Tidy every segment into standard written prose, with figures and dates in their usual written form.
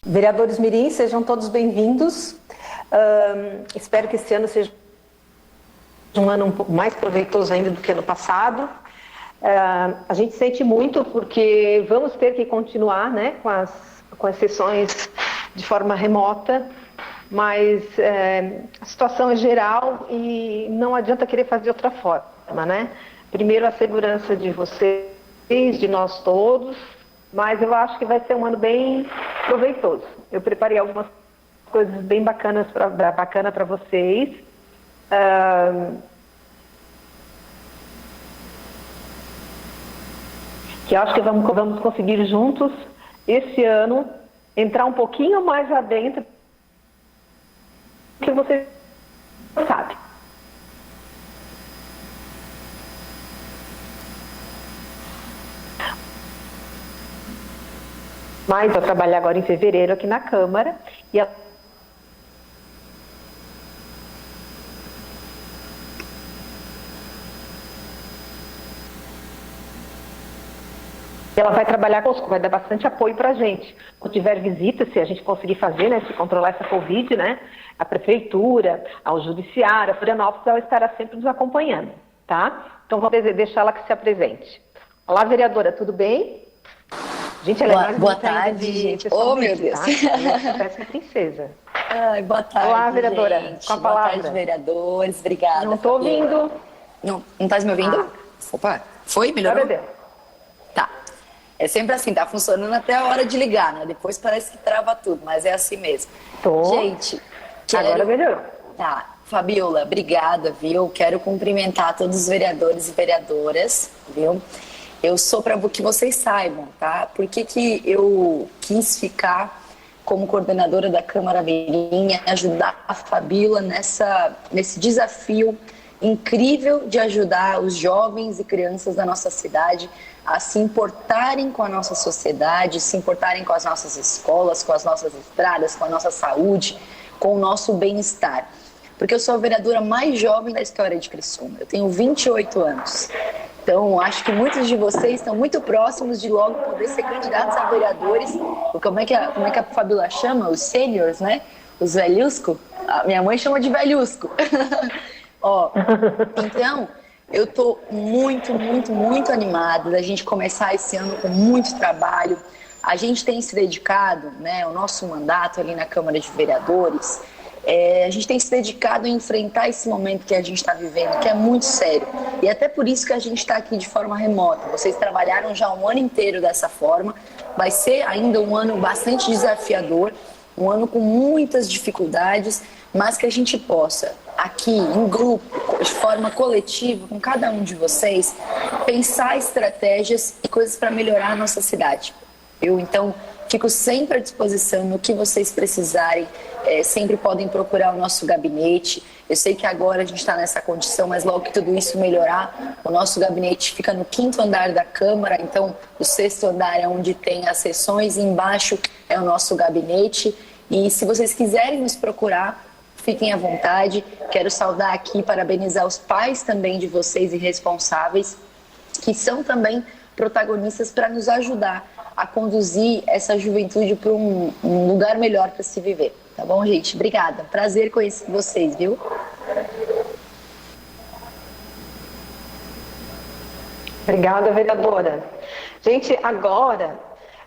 Vereadores Mirim, sejam todos bem-vindos. Espero que esse ano seja um ano um pouco mais proveitoso ainda do que ano passado. A gente sente muito porque vamos ter que continuar, né, com as sessões de forma remota, mas a situação é geral e não adianta querer fazer de outra forma, né? Primeiro a segurança de vocês, de nós todos, mas eu acho que vai ser um ano bem proveitoso. Eu preparei algumas coisas bem bacanas para vocês. Que acho que vamos conseguir juntos, esse ano, entrar um pouquinho mais adentro do que você sabe. Mas vou trabalhar agora em fevereiro aqui na Câmara e ela vai trabalhar conosco, vai dar bastante apoio para a gente. Quando tiver visita, se a gente conseguir fazer, né, se controlar essa Covid, né, a Prefeitura, ao Judiciário, a Florianópolis, ela estará sempre nos acompanhando, tá? Então, vou deixar ela que se apresente. Olá, vereadora, tudo bem? Gente, ela é mais boa tarde, gente. Oh, meu Deus. Tá? Parece uma princesa. Ai, boa tarde, olá, vereadora, gente. Com a palavra. Boa tarde, vereadores. Obrigada. Não estou ouvindo. Não tá me ouvindo? Opa, foi? Melhorou? Agora deu. Tá. É sempre assim, tá funcionando até a hora de ligar, né? Depois parece que trava tudo, mas é assim mesmo. Gente, agora melhorou. Tá. Fabiola, obrigada, viu? Quero cumprimentar todos os vereadores e vereadoras, viu? Eu sou para que vocês saibam, tá? Por que eu quis ficar como coordenadora da Câmara Mirim e ajudar a Fabiola nesse desafio incrível de ajudar os jovens e crianças da nossa cidade a se importarem com a nossa sociedade, se importarem com as nossas escolas, com as nossas estradas, com a nossa saúde, com o nosso bem-estar. Porque eu sou a vereadora mais jovem da história de Criciúma. Eu tenho 28 anos. Então, acho que muitos de vocês estão muito próximos de logo poder ser candidatos a vereadores. Como é que a Fabiola chama? Os sêniors, né? Os velhusco. A minha mãe chama de velhusco. Ó, então, eu tô muito, muito, muito animada da gente começar esse ano com muito trabalho. A gente tem se dedicado, né, o nosso mandato ali na Câmara de Vereadores, a gente tem se dedicado a enfrentar esse momento que a gente está vivendo, que é muito sério. E até por isso que a gente está aqui de forma remota. Vocês trabalharam já um ano inteiro dessa forma. Vai ser ainda um ano bastante desafiador, um ano com muitas dificuldades, mas que a gente possa, aqui em grupo, de forma coletiva, com cada um de vocês, pensar estratégias e coisas para melhorar a nossa cidade. Eu, então, fico sempre à disposição no que vocês precisarem. Sempre podem procurar o nosso gabinete. Eu sei que agora a gente está nessa condição, mas logo que tudo isso melhorar, o nosso gabinete fica no 5º andar da Câmara, então o 6º andar é onde tem as sessões e embaixo é o nosso gabinete. E se vocês quiserem nos procurar, fiquem à vontade. Quero saudar aqui, parabenizar os pais também de vocês e responsáveis, que são também protagonistas para nos ajudar a conduzir essa juventude para um lugar melhor para se viver. Tá bom, gente? Obrigada. Prazer conhecer vocês, viu? Obrigada, vereadora. Gente, agora,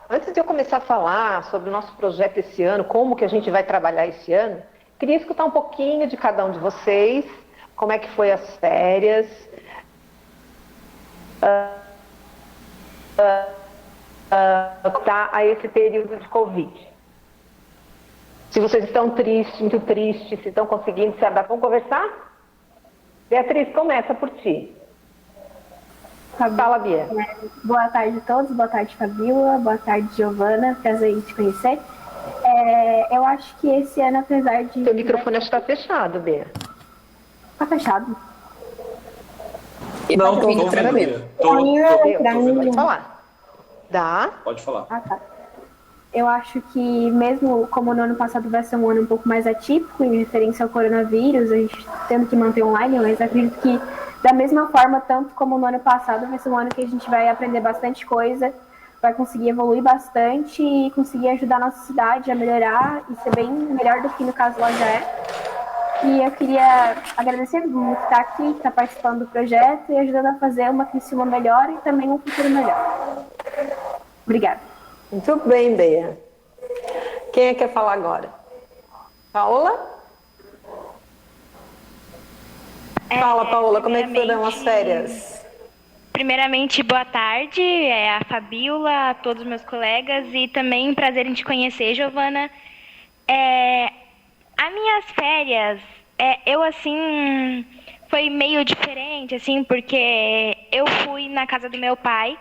antes de eu começar a falar sobre o nosso projeto esse ano, como que a gente vai trabalhar esse ano, queria escutar um pouquinho de cada um de vocês, como é que foi as férias, tá a esse período de Covid. Se vocês estão tristes, muito tristes, se estão conseguindo se adaptar, vamos conversar? Beatriz, começa por ti. Fala, Bia. Boa tarde a todos, boa tarde, Fabiola, boa tarde, Giovana, prazer em te conhecer. Eu acho que esse ano, apesar de... Seu microfone está fechado, Bia. Tá fechado? Não, estou ouvindo, Bia. Pode falar. Dá? Pode falar. Ah, tá. Eu acho que mesmo como no ano passado vai ser um ano um pouco mais atípico em referência ao coronavírus, a gente tendo que manter online, mas acredito que da mesma forma, tanto como no ano passado, vai ser um ano que a gente vai aprender bastante coisa vai conseguir evoluir bastante e conseguir ajudar a nossa cidade a melhorar e ser bem melhor do que no caso ela já é. E eu queria agradecer muito estar aqui, estar participando do projeto e ajudando a fazer uma Criciúma melhor e também um futuro melhor. Obrigada. Muito bem, Bea. Quem é que quer falar agora? Paola? Fala, Paola, como é que foram as férias? Primeiramente, boa tarde, a Fabíola, a todos os meus colegas e também um prazer em te conhecer, Giovana. As minhas férias, foi meio diferente, assim, porque eu fui na casa do meu pai,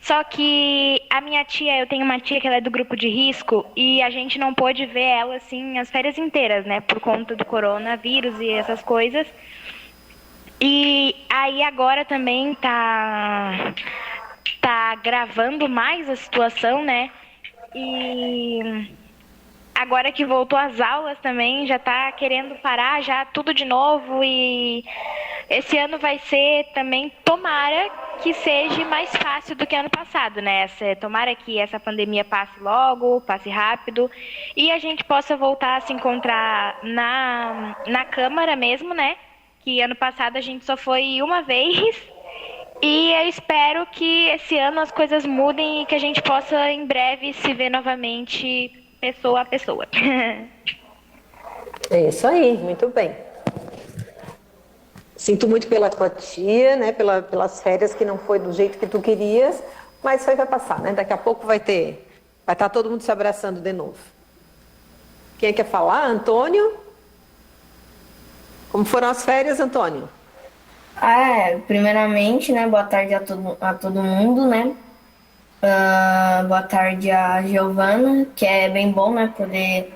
só que a minha tia, eu tenho uma tia que ela é do grupo de risco e a gente não pôde ver ela, assim, as férias inteiras, né, por conta do coronavírus e essas coisas. E aí agora também tá gravando mais a situação, né, e agora que voltou às aulas também, já tá querendo parar já tudo de novo e esse ano vai ser também, tomara que seja mais fácil do que ano passado, né? Tomara que essa pandemia passe logo, passe rápido e a gente possa voltar a se encontrar na Câmara mesmo, né? Que ano passado a gente só foi uma vez e eu espero que esse ano as coisas mudem e que a gente possa em breve se ver novamente pessoa a pessoa. É isso aí, muito bem. Sinto muito pela tua tia, né, pelas férias que não foi do jeito que tu querias, mas isso aí vai passar, né? Daqui a pouco vai estar todo mundo se abraçando de novo. Quem quer falar? Antônio? Como foram as férias, Antônio? Primeiramente, né, boa tarde a todo mundo, né? Boa tarde a Giovana, que é bem bom, né, poder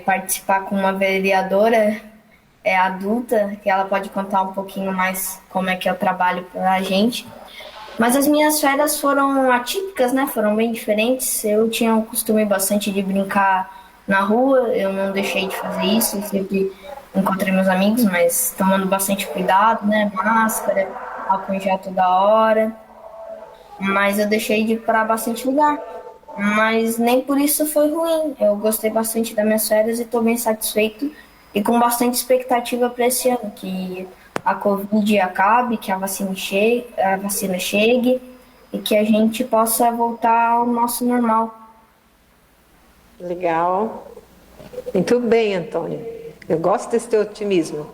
participar com uma vereadora adulta, que ela pode contar um pouquinho mais como é que é o trabalho pra gente. Mas as minhas férias foram atípicas, né, foram bem diferentes. Eu tinha um costume bastante de brincar na rua, eu não deixei de fazer isso, eu sempre encontrei meus amigos, mas tomando bastante cuidado, né, máscara, álcool em gel toda hora. Mas eu deixei de ir para bastante lugar. Mas nem por isso foi ruim. Eu gostei bastante das minhas férias e estou bem satisfeito e com bastante expectativa para esse ano, que a Covid acabe, que a vacina chegue e que a gente possa voltar ao nosso normal. Legal. Muito bem, Antônio. Eu gosto desse teu otimismo.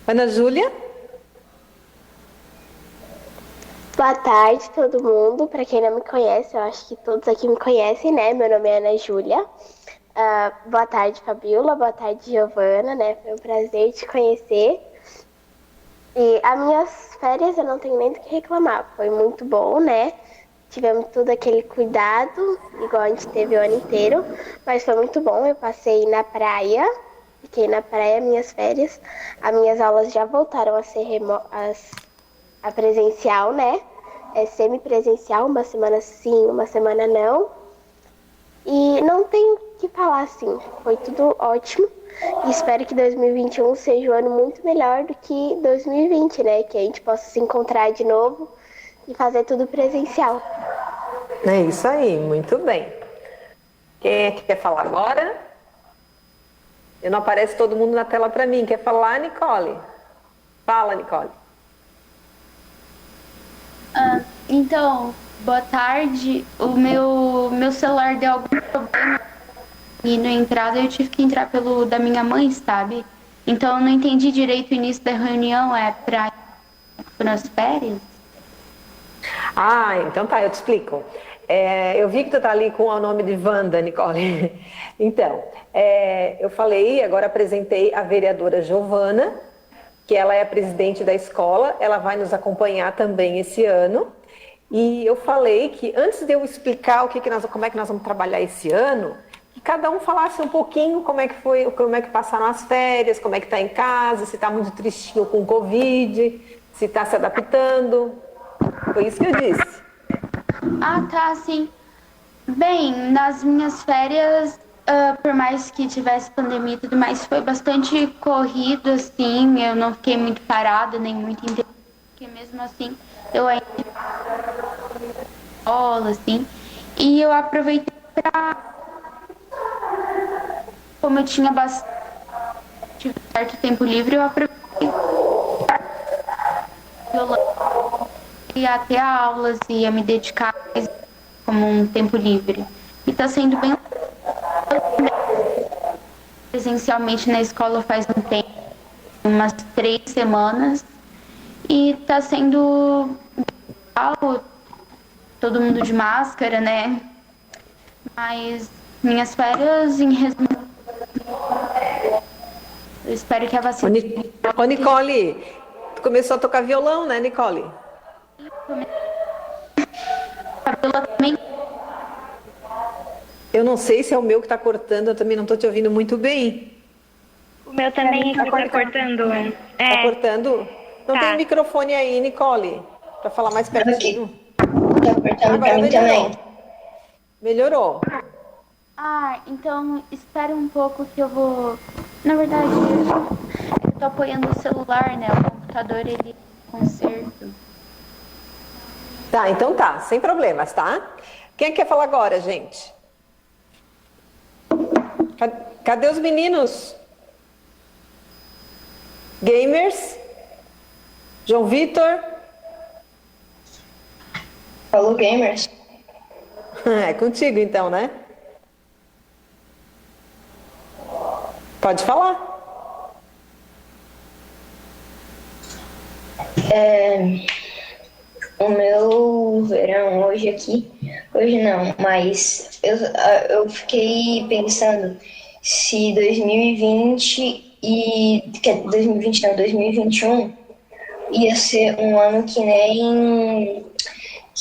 Ana Júlia? Boa tarde, todo mundo. Para quem não me conhece, eu acho que todos aqui me conhecem, né? Meu nome é Ana Júlia. Boa tarde, Fabíola. Boa tarde, Giovana, né? Foi um prazer te conhecer. E as minhas férias eu não tenho nem do que reclamar. Foi muito bom, né? Tivemos todo aquele cuidado, igual a gente teve o ano inteiro. Mas foi muito bom. Eu passei na praia. Fiquei na praia, minhas férias. As minhas aulas já voltaram a ser a presencial, né? Semipresencial, uma semana sim, uma semana não. E não tenho o que falar, assim, foi tudo ótimo. E espero que 2021 seja um ano muito melhor do que 2020, né? Que a gente possa se encontrar de novo e fazer tudo presencial. É isso aí, muito bem. Quem é que quer falar agora? Eu não aparece todo mundo na tela para mim. Quer falar, Nicole? Fala, Nicole. Então, boa tarde. O meu celular deu algum problema e na entrada eu tive que entrar pelo da minha mãe, sabe? Então eu não entendi direito o início da reunião, para as férias? Então tá, eu te explico. Eu vi que tu tá ali com o nome de Wanda, Nicole. Então, eu falei, agora apresentei a vereadora Giovana, que ela é a presidente da escola, ela vai nos acompanhar também esse ano. E eu falei que antes de eu explicar como é que nós vamos trabalhar esse ano, que cada um falasse um pouquinho como é que foi, como é que passaram as férias, como é que está em casa, se está muito tristinho com o Covid, se está se adaptando. Foi isso que eu disse. Tá, sim. Bem, nas minhas férias, por mais que tivesse pandemia e tudo mais, foi bastante corrido, assim, eu não fiquei muito parada, nem muito interessada, porque mesmo assim, eu ainda escola, assim. E eu aproveitei para, como eu tinha bastante certo tempo livre, eu aproveitei violão, ia ter aulas, ia me dedicar mais como um tempo livre. E tá sendo bem presencialmente na escola faz um tempo, umas 3 semanas, e tá sendo legal, todo mundo de máscara, né? Mas minhas férias, em resumo, eu espero que a vacina... Ô, Nicole, tu começou a tocar violão, né, Nicole? Fabiola também. Eu não sei se é o meu que está cortando, eu também não estou te ouvindo muito bem. O meu também está cortando. Tá cortando? Não Tá. tem microfone aí, Nicole, para falar mais pertinho. Tá apertando Agora pra mim também. Melhorou. Ah, então espera um pouco que eu vou... Na verdade, eu tô apoiando o celular, né? O computador, ele conserto. Tá, então tá, sem problemas, tá? Quem quer falar agora, gente? Cadê os meninos? Gamers? João Vitor? Falou, gamers. É contigo então, né? Pode falar. O meu verão hoje não, mas eu fiquei pensando se 2020 2020 não, 2021 ia ser um ano que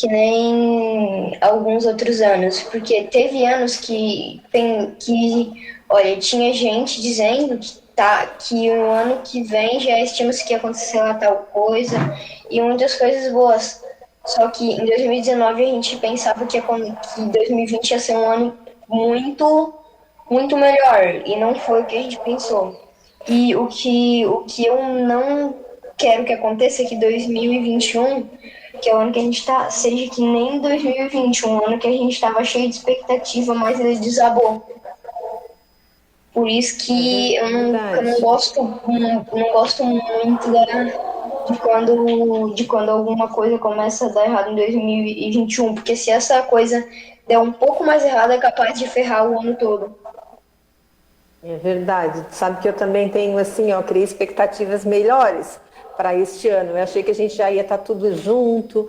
nem alguns outros anos, porque teve anos olha, tinha gente dizendo que o ano que vem já estima-se que ia acontecer lá tal coisa e muitas coisas boas. Só que em 2019 a gente pensava que 2020 ia ser um ano muito, muito melhor, e não foi o que a gente pensou. E o que eu não quero que aconteça é que 2021, que é o ano que a gente tá, seja que nem 2020, um ano que a gente estava cheio de expectativa, mas ele desabou. Por isso que eu não gosto muito de quando alguma coisa começa a dar errado em 2021, porque se essa coisa der um pouco mais errado, é capaz de ferrar o ano todo. É verdade. Sabe que eu também tenho, assim, criei expectativas melhores para este ano. Eu achei que a gente já ia estar tudo junto,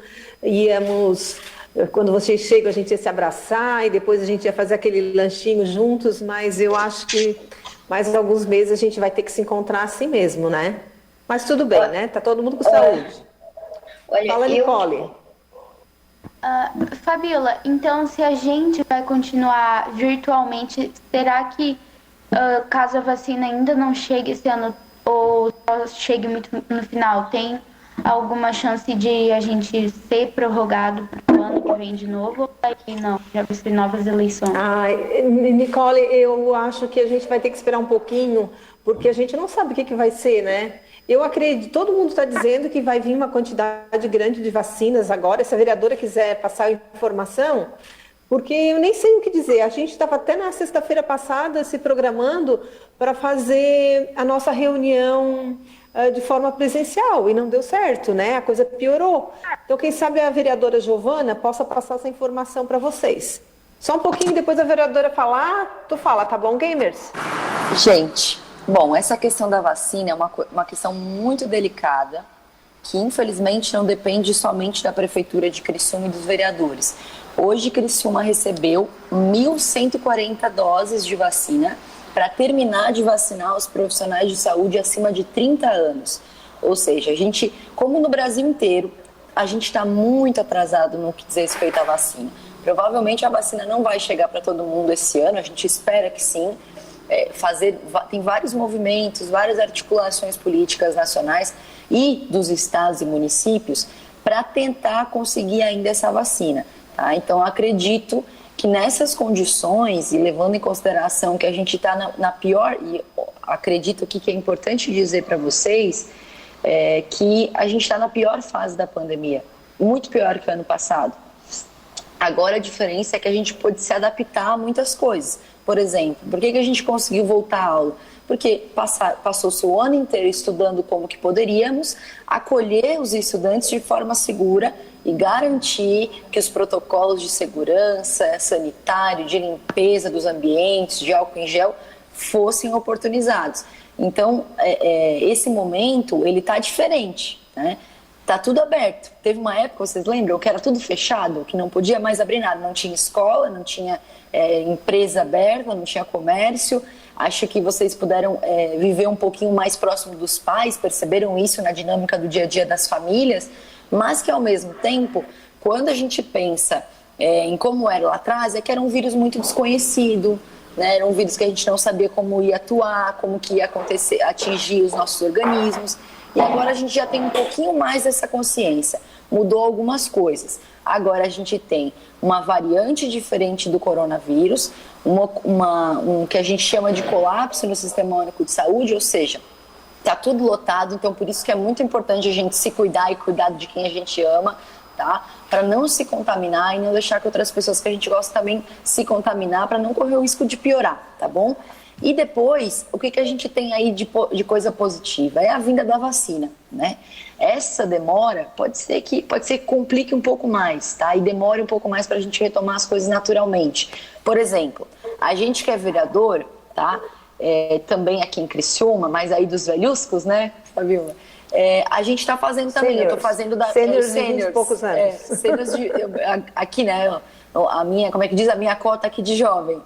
quando vocês chegam, a gente ia se abraçar e depois a gente ia fazer aquele lanchinho juntos, mas eu acho que mais alguns meses a gente vai ter que se encontrar assim mesmo, né? Mas tudo bem, né? Tá todo mundo com saúde. Fala, Nicole. Fabiola, então se a gente vai continuar virtualmente, será que caso a vacina ainda não chegue esse ano ou só chegue muito no final, tem alguma chance de a gente ser prorrogado para o ano que vem de novo? Ou aí não, já vai ser novas eleições? Nicole, eu acho que a gente vai ter que esperar um pouquinho, porque a gente não sabe o que vai ser, né? Eu acredito, todo mundo está dizendo que vai vir uma quantidade grande de vacinas agora. Se a vereadora quiser passar a informação, porque eu nem sei o que dizer. A gente estava até na sexta-feira passada se programando para fazer a nossa reunião de forma presencial e não deu certo, né? A coisa piorou. Então, quem sabe a vereadora Giovana possa passar essa informação para vocês. Só um pouquinho depois da vereadora falar, tu fala, tá bom, gamers? Gente, bom, essa questão da vacina é uma questão muito delicada, que infelizmente não depende somente da Prefeitura de Criciúma e dos vereadores. Hoje, Criciúma recebeu 1.140 doses de vacina para terminar de vacinar os profissionais de saúde acima de 30 anos. Ou seja, a gente, como no Brasil inteiro, a gente está muito atrasado no que diz respeito à vacina. Provavelmente a vacina não vai chegar para todo mundo esse ano, a gente espera que sim. Tem vários movimentos, várias articulações políticas nacionais e dos estados e municípios para tentar conseguir ainda essa vacina. Tá? Então, acredito que nessas condições, e levando em consideração que a gente está na pior, e acredito que é importante dizer para vocês, que a gente está na pior fase da pandemia, muito pior que o ano passado. Agora a diferença é que a gente pôde se adaptar a muitas coisas. Por exemplo, por que a gente conseguiu voltar à aula? Porque passou-se o ano inteiro estudando como que poderíamos acolher os estudantes de forma segura e garantir que os protocolos de segurança, sanitário, de limpeza dos ambientes, de álcool em gel, fossem oportunizados. Então, esse momento, ele está diferente, né? Tá tudo aberto. Teve uma época, vocês lembram, que era tudo fechado, que não podia mais abrir nada. Não tinha escola, não tinha empresa aberta, não tinha comércio. Acho que vocês puderam viver um pouquinho mais próximo dos pais, perceberam isso na dinâmica do dia a dia das famílias, mas que ao mesmo tempo, quando a gente pensa em como era lá atrás, é que era um vírus muito desconhecido, né? Era um vírus que a gente não sabia como ia atuar, como que ia acontecer, atingir os nossos organismos. E agora a gente já tem um pouquinho mais dessa consciência. Mudou algumas coisas. Agora a gente tem uma variante diferente do coronavírus, um que a gente chama de colapso no Sistema Único de Saúde, ou seja, está tudo lotado, então por isso que é muito importante a gente se cuidar e cuidar de quem a gente ama, tá? Para não se contaminar e não deixar que outras pessoas que a gente gosta também se contaminar, para não correr o risco de piorar, tá bom? E depois, o que a gente tem aí de coisa positiva? É a vinda da vacina, né? Essa demora pode ser que complique um pouco mais, tá? E demore um pouco mais para a gente retomar as coisas naturalmente. Por exemplo, a gente que é vereador, tá? Também aqui em Criciúma, mas aí dos velhuscos, né, Fabiola? A gente está fazendo também, Seniors. eu estou fazendo da Seniors de 20 e poucos anos. Seniors aqui, né? A minha, como é que diz? A minha cota aqui de jovem.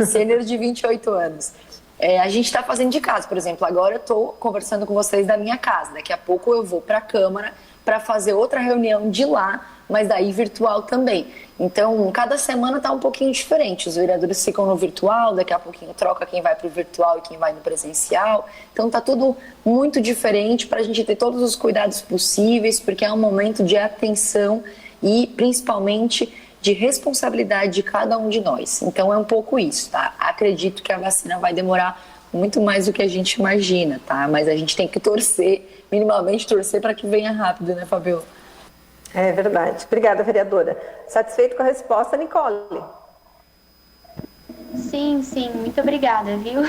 Sênior de 28 anos. A gente está fazendo de casa, por exemplo, agora eu estou conversando com vocês da minha casa, daqui a pouco eu vou para a Câmara para fazer outra reunião de lá, mas daí virtual também. Então, cada semana está um pouquinho diferente, os vereadores ficam no virtual, daqui a pouquinho troca quem vai para o virtual e quem vai no presencial, então está tudo muito diferente para a gente ter todos os cuidados possíveis, porque é um momento de atenção e principalmente de responsabilidade de cada um de nós. Então é um pouco isso, tá? Acredito que a vacina vai demorar muito mais do que a gente imagina, tá? Mas a gente tem que torcer, minimamente torcer para que venha rápido, né, Fabiola? É verdade. Obrigada, vereadora. Satisfeito com a resposta, Nicole? Sim, muito obrigada, viu?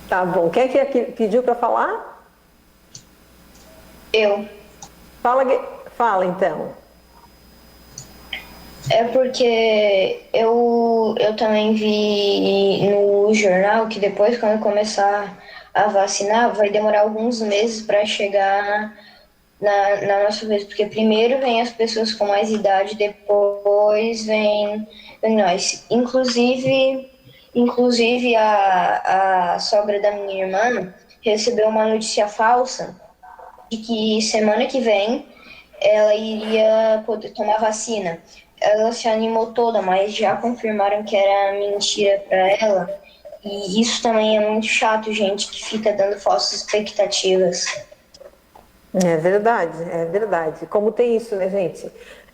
Tá bom. Quem é que pediu para falar? Eu. Fala então. É porque eu também vi no jornal que depois, quando começar a vacinar, vai demorar alguns meses para chegar na nossa vez. Porque primeiro vem as pessoas com mais idade, depois vem nós. Inclusive a sogra da minha irmã recebeu uma notícia falsa de que semana que vem ela iria poder tomar vacina. Ela se animou toda, mas já confirmaram que era mentira para ela. E isso também é muito chato, gente, que fica dando falsas expectativas. É verdade, é verdade. Como tem isso, né, gente?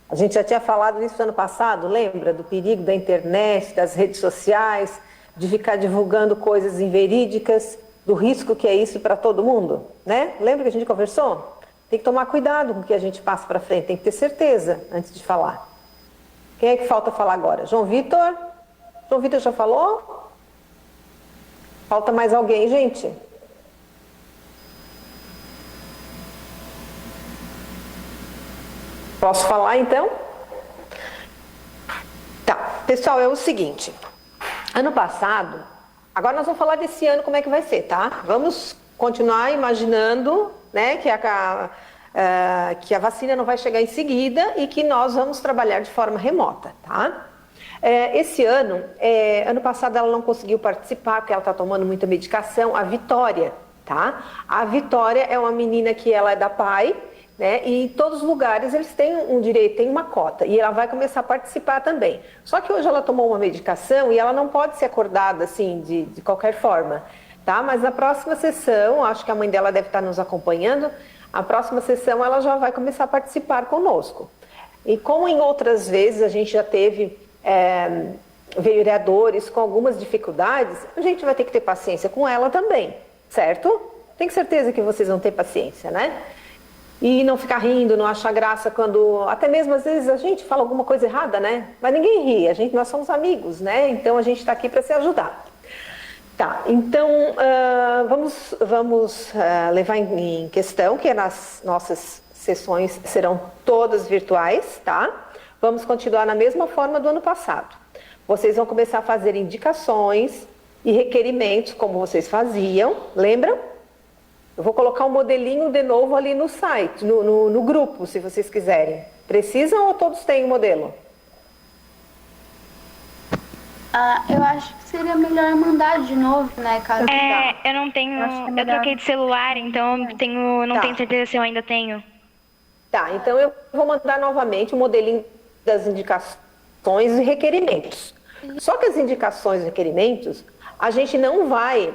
A gente já tinha falado isso ano passado, lembra? Do perigo da internet, das redes sociais, de ficar divulgando coisas inverídicas, do risco que é isso para todo mundo, né? Lembra que a gente conversou? Tem que tomar cuidado com o que a gente passa para frente, tem que ter certeza antes de falar. Quem é que falta falar agora? João Vitor? João Vitor já falou? Falta mais alguém, gente? Posso falar, então? Tá. Pessoal, é o seguinte. Ano passado... Agora nós vamos falar desse ano, como é que vai ser, tá? Vamos continuar imaginando, né, que a vacina não vai chegar em seguida e que nós vamos trabalhar de forma remota, tá? Esse ano, ano passado ela não conseguiu participar porque ela está tomando muita medicação, a Vitória, tá? A Vitória é uma menina que ela é da PAI, né? E em todos os lugares eles têm um direito, tem uma cota, e ela vai começar a participar também. Só que hoje ela tomou uma medicação e ela não pode ser acordada assim, de qualquer forma, tá? Mas na próxima sessão, acho que a mãe dela deve estar nos acompanhando, a próxima sessão ela já vai começar a participar conosco. E como em outras vezes a gente já teve vereadores com algumas dificuldades, a gente vai ter que ter paciência com ela também, certo? Tenho certeza que vocês vão ter paciência, né? E não ficar rindo, não achar graça quando, até mesmo às vezes a gente fala alguma coisa errada, né? Mas ninguém ri, nós somos amigos, né? Então a gente está aqui para se ajudar. Tá, então vamos levar em questão que as nossas sessões serão todas virtuais, tá? Vamos continuar na mesma forma do ano passado. Vocês vão começar a fazer indicações e requerimentos, como vocês faziam, lembram? Eu vou colocar um modelinho de novo ali no site, no grupo, se vocês quiserem. Precisam ou todos têm o modelo? Eu acho que seria melhor mandar de novo, né? Caso Eu não tenho. Eu troquei de celular, então não tenho certeza se eu ainda tenho. Tá, então eu vou mandar novamente o modelinho das indicações e requerimentos. Só que as indicações e requerimentos, a gente não vai,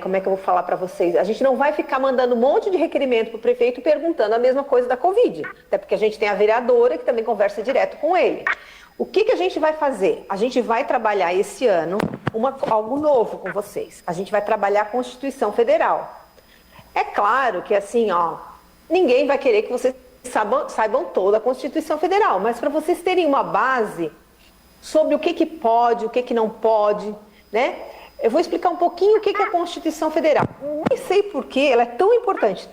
como é que eu vou falar para vocês? A gente não vai ficar mandando um monte de requerimento para o prefeito perguntando a mesma coisa da Covid. Até porque a gente tem a vereadora que também conversa direto com ele. O que a gente vai fazer? A gente vai trabalhar esse ano algo novo com vocês. A gente vai trabalhar a Constituição Federal. É claro que assim, ninguém vai querer que vocês saibam toda a Constituição Federal, mas para vocês terem uma base sobre o que pode, o que não pode, né? Eu vou explicar um pouquinho o que é a Constituição Federal. Nem sei por que ela é tão importante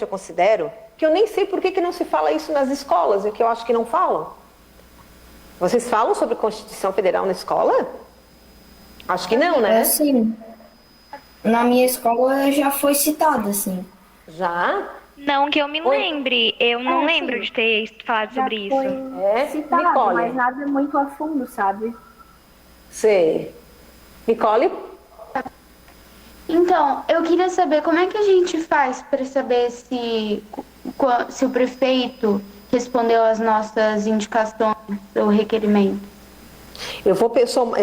eu considero, que eu nem sei por que não se fala isso nas escolas, e que eu acho que não falam. Vocês falam sobre Constituição Federal na escola? Acho que não, né? Sim. Na minha escola já foi citado, assim. Já? Não que eu me lembre. Eu não lembro de ter falado sobre isso. Foi citado, Nicole. mas nada muito a fundo, sabe? Sei. Nicole? Então, eu queria saber como é que a gente faz para saber se o prefeito respondeu às nossas indicações ou requerimentos. Eu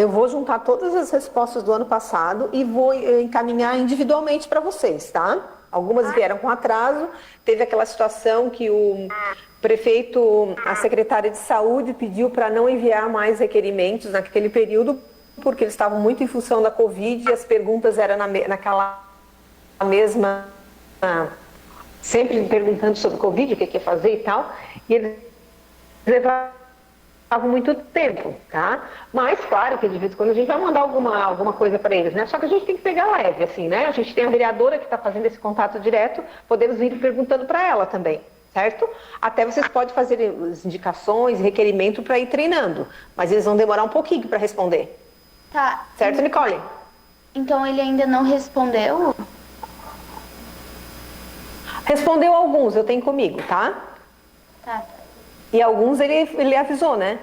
vou juntar todas as respostas do ano passado e vou encaminhar individualmente para vocês, tá? Algumas vieram com atraso. Teve aquela situação que o prefeito, a secretária de saúde pediu para não enviar mais requerimentos naquele período, porque eles estavam muito em função da Covid e as perguntas eram naquela mesma... sempre perguntando sobre Covid, o que ia fazer e tal. E eles levavam muito tempo, tá? Mas, claro, que de vez em quando a gente vai mandar alguma coisa para eles, né? Só que a gente tem que pegar leve, assim, né? A gente tem a vereadora que está fazendo esse contato direto, podemos ir perguntando para ela também, certo? Até vocês podem fazer as indicações, requerimento para ir treinando, mas eles vão demorar um pouquinho para responder. Tá. Certo, Nicole? Então ele ainda não respondeu? Respondeu alguns, eu tenho comigo, tá? Tá. E alguns ele avisou, né?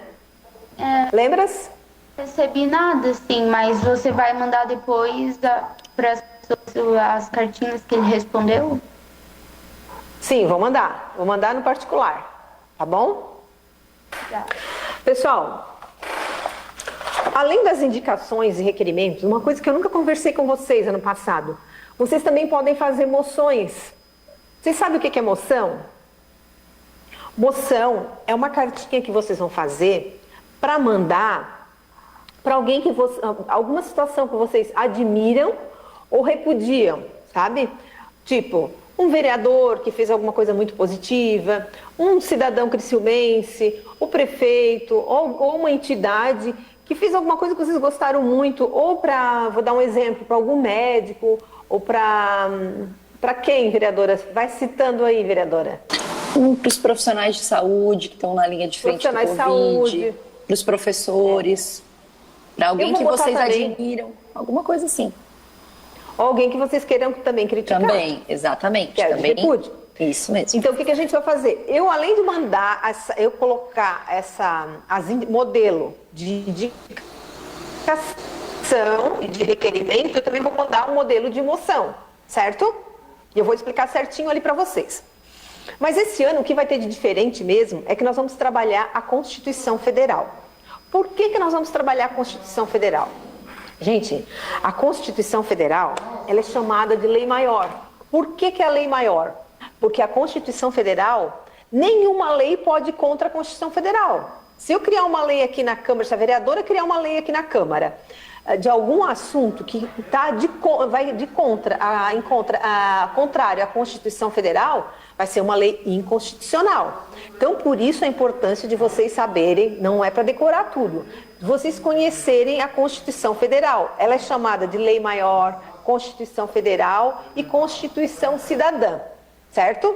Lembras? Não recebi nada, sim, mas você vai mandar depois para as pessoas as cartinhas que ele respondeu? Sim, vou mandar. Vou mandar no particular, tá bom? Tá. Pessoal, além das indicações e requerimentos, uma coisa que eu nunca conversei com vocês ano passado, vocês também podem fazer moções. Vocês sabem o que é moção? Moção é uma cartinha que vocês vão fazer para mandar para alguém alguma situação que vocês admiram ou repudiam, sabe? Tipo, um vereador que fez alguma coisa muito positiva, um cidadão criciumense, o prefeito ou uma entidade que fez alguma coisa que vocês gostaram muito, ou vou dar um exemplo, para algum médico, ou para quem, vereadora? Vai citando aí, vereadora. Para os profissionais de saúde que estão na linha de frente do Covid, para os professores, para alguém que vocês admiram, alguma coisa assim. Ou alguém que vocês queiram também criticar. Também, exatamente. Que é também. Repúdio. Isso mesmo. Então, o que a gente vai fazer? Eu, além de mandar, colocar modelo de indicação e de requerimento, eu também vou mandar um modelo de moção, certo? E eu vou explicar certinho ali para vocês. Mas esse ano, o que vai ter de diferente mesmo é que nós vamos trabalhar a Constituição Federal. Por que nós vamos trabalhar a Constituição Federal? Gente, a Constituição Federal, ela é chamada de lei maior. Por que é a lei maior? Porque a Constituição Federal, nenhuma lei pode ir contra a Constituição Federal. Se eu criar uma lei aqui na Câmara, se a vereadora criar uma lei aqui na Câmara, de algum assunto que está contrário à Constituição Federal, vai ser uma lei inconstitucional. Então, por isso a importância de vocês saberem, não é para decorar tudo, vocês conhecerem a Constituição Federal. Ela é chamada de Lei Maior, Constituição Federal e Constituição Cidadã, certo?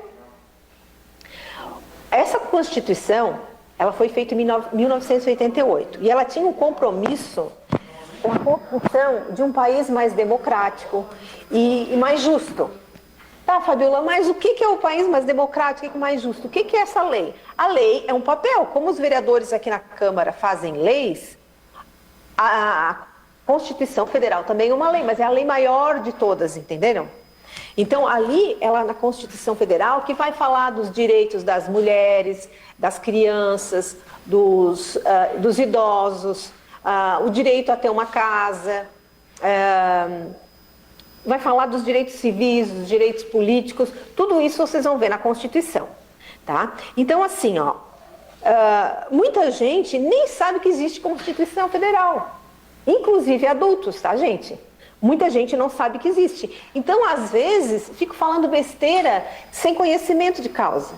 Essa Constituição, ela foi feita em 1988 e ela tinha um compromisso com a construção de um país mais democrático e mais justo. Tá, Fabiola, mas o que é o país mais democrático e mais justo? O que é essa lei? A lei é um papel. Como os vereadores aqui na Câmara fazem leis, a Constituição Federal também é uma lei, mas é a lei maior de todas, entenderam? Então, ali, ela na Constituição Federal, que vai falar dos direitos das mulheres, das crianças, dos idosos, o direito a ter uma casa, vai falar dos direitos civis, dos direitos políticos, tudo isso vocês vão ver na Constituição, tá? Então, assim, ó, muita gente nem sabe que existe Constituição Federal, inclusive adultos, tá, gente? Muita gente não sabe que existe. Então, às vezes, fico falando besteira sem conhecimento de causa,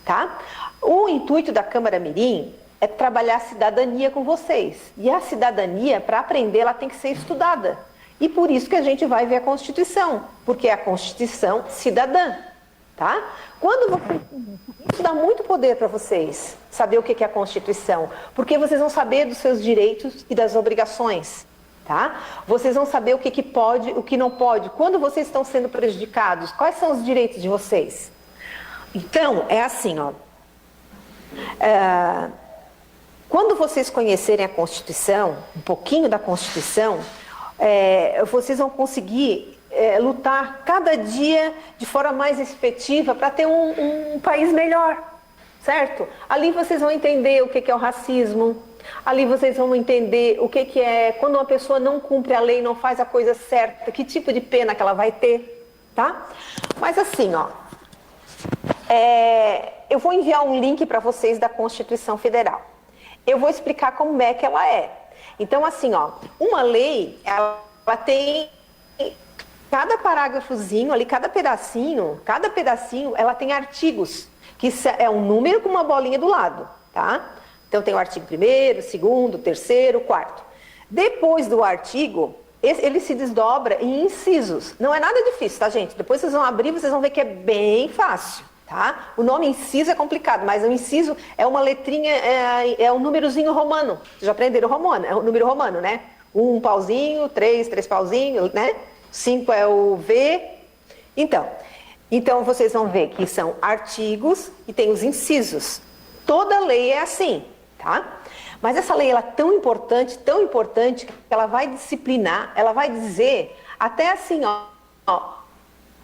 tá? O intuito da Câmara Mirim é trabalhar a cidadania com vocês. E a cidadania, para aprender, ela tem que ser estudada. E por isso que a gente vai ver a Constituição, porque é a Constituição cidadã, tá? Quando você... Isso dá muito poder para vocês, saber o que é a Constituição, porque vocês vão saber dos seus direitos e das obrigações, tá? Vocês vão saber o que pode, o que não pode, quando vocês estão sendo prejudicados, quais são os direitos de vocês. Então, é assim, ó. Quando vocês conhecerem a Constituição, um pouquinho da Constituição, vocês vão conseguir lutar cada dia de forma mais efetiva para ter um país melhor, certo? Ali vocês vão entender o que é o racismo, ali vocês vão entender o que é quando uma pessoa não cumpre a lei, não faz a coisa certa, que tipo de pena que ela vai ter, tá? Mas assim, ó, eu vou enviar um link para vocês da Constituição Federal. Eu vou explicar como é que ela é. Então, assim, ó, uma lei, ela tem cada parágrafozinho ali, cada pedacinho, ela tem artigos, que é um número com uma bolinha do lado, tá? Então, tem o artigo 1º, 2º, 3º, 4º. Depois do artigo, ele se desdobra em incisos. Não é nada difícil, tá, gente? Depois vocês vão abrir, vocês vão ver que é bem fácil. Tá? O nome inciso é complicado, mas o inciso é uma letrinha, é um númerozinho romano. Vocês já aprenderam romano? É o número romano, né? 1 pauzinho, 3 pauzinhos, né? 5 é o V. Então vocês vão ver que são artigos e tem os incisos. Toda lei é assim, tá? Mas essa lei ela é tão importante, que ela vai disciplinar, ela vai dizer até assim, ó,